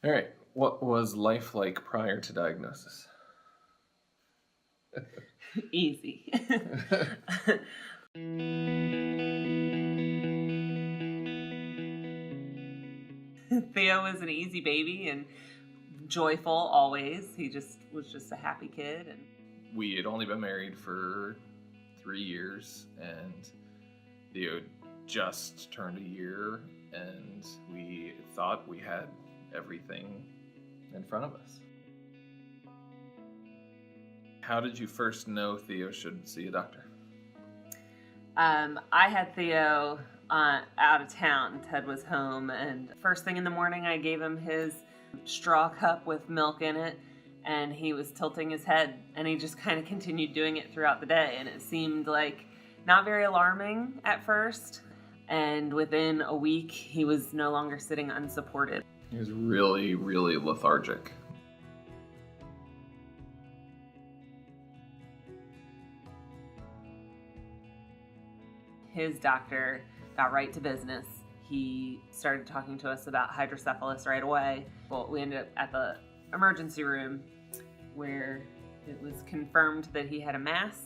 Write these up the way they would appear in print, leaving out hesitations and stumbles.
All right. What was life like prior to diagnosis? Easy. Theo was an easy baby and joyful always. He was just a happy kid. And We had only been married for 3 years, and Theo just turned a year, and we thought we had everything in front of us. How did you first know Theo should see a doctor? I had Theo out of town. Ted was home, and first thing in the morning, I gave him his straw cup with milk in it, and he was tilting his head, and he just kind of continued doing it throughout the day, and it seemed like not very alarming at first, and within a week, he was no longer sitting unsupported. He was really, really lethargic. His doctor got right to business. He started talking to us about hydrocephalus right away. Well, we ended up at the emergency room where it was confirmed that he had a mass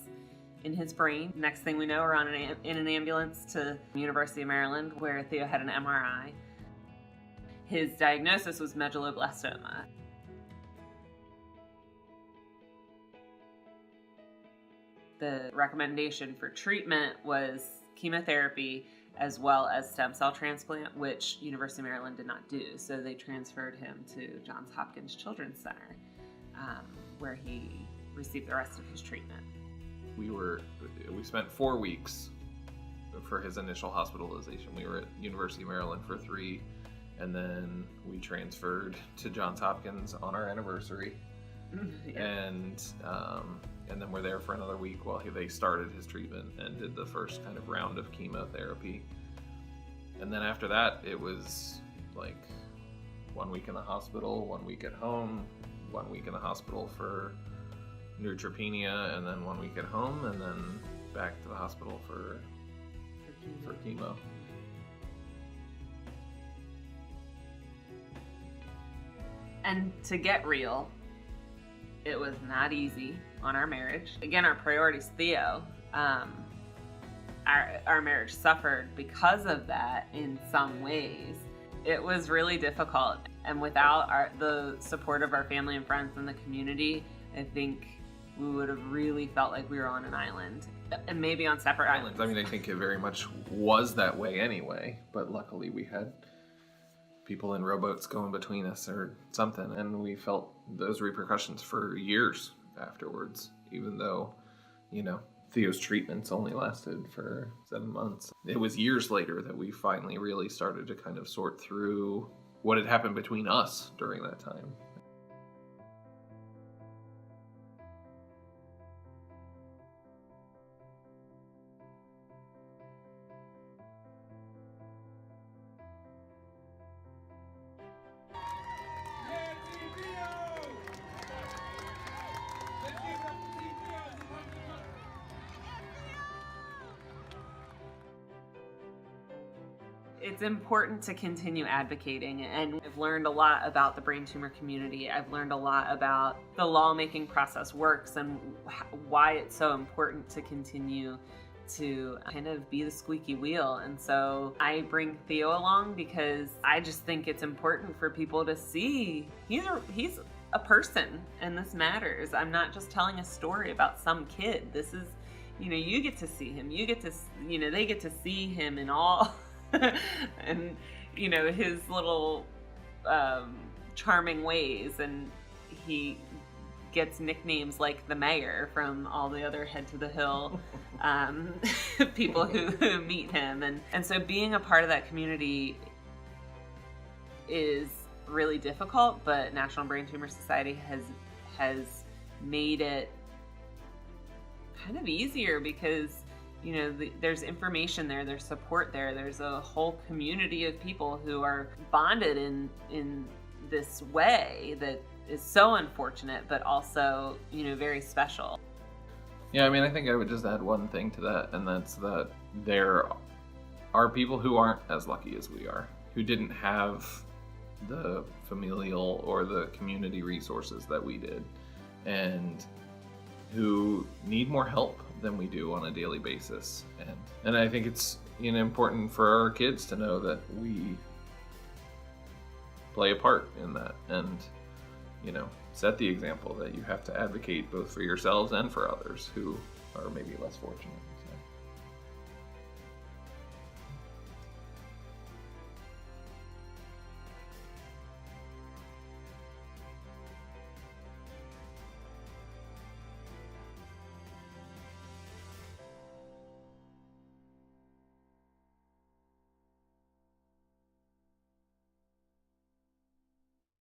in his brain. Next thing we know, we're in an ambulance to University of Maryland where Theo had an MRI. His diagnosis was medulloblastoma. The recommendation for treatment was chemotherapy as well as stem cell transplant, which University of Maryland did not do. So they transferred him to Johns Hopkins Children's Center, where he received the rest of his treatment. We spent 4 weeks for his initial hospitalization. We were at University of Maryland for 3, and then we transferred to Johns Hopkins on our anniversary. Yeah. And then we're there for another week while they started his treatment and did the first kind of round of chemotherapy. And then after that, it was like 1 week in the hospital, 1 week at home, 1 week in the hospital for neutropenia, and then 1 week at home, and then back to the hospital for chemo. And to get real, it was not easy on our marriage. Again, our priority's Theo. Our marriage suffered because of that in some ways. It was really difficult. And without the support of our family and friends and the community, I think we would have really felt like we were on an island. And maybe on separate islands. I mean, I think it very much was that way anyway, but luckily we had people in rowboats going between us or something, and we felt those repercussions for years afterwards, even though, Theo's treatments only lasted for 7 months. It was years later that we finally really started to kind of sort through what had happened between us during that time. It's important to continue advocating, and I've learned a lot about the brain tumor community. I've learned a lot about the lawmaking process works and why it's so important to continue to kind of be the squeaky wheel. And so I bring Theo along because I just think it's important for people to see he's a person and this matters. I'm not just telling a story about some kid. This is, you get to see him. You get to, they get to see him in all and his little charming ways, and he gets nicknames like the mayor from all the other Head to the Hill people who meet him, and so being a part of that community is really difficult, but National Brain Tumor Society has made it kind of easier because there's information there, there's support there, there's a whole community of people who are bonded in this way that is so unfortunate, but also, very special. Yeah, I mean, I think I would just add one thing to that, and that's that there are people who aren't as lucky as we are, who didn't have the familial or the community resources that we did, and who need more help than we do on a daily basis. And I think it's important for our kids to know that we play a part in that, and set the example that you have to advocate both for yourselves and for others who are maybe less fortunate. So.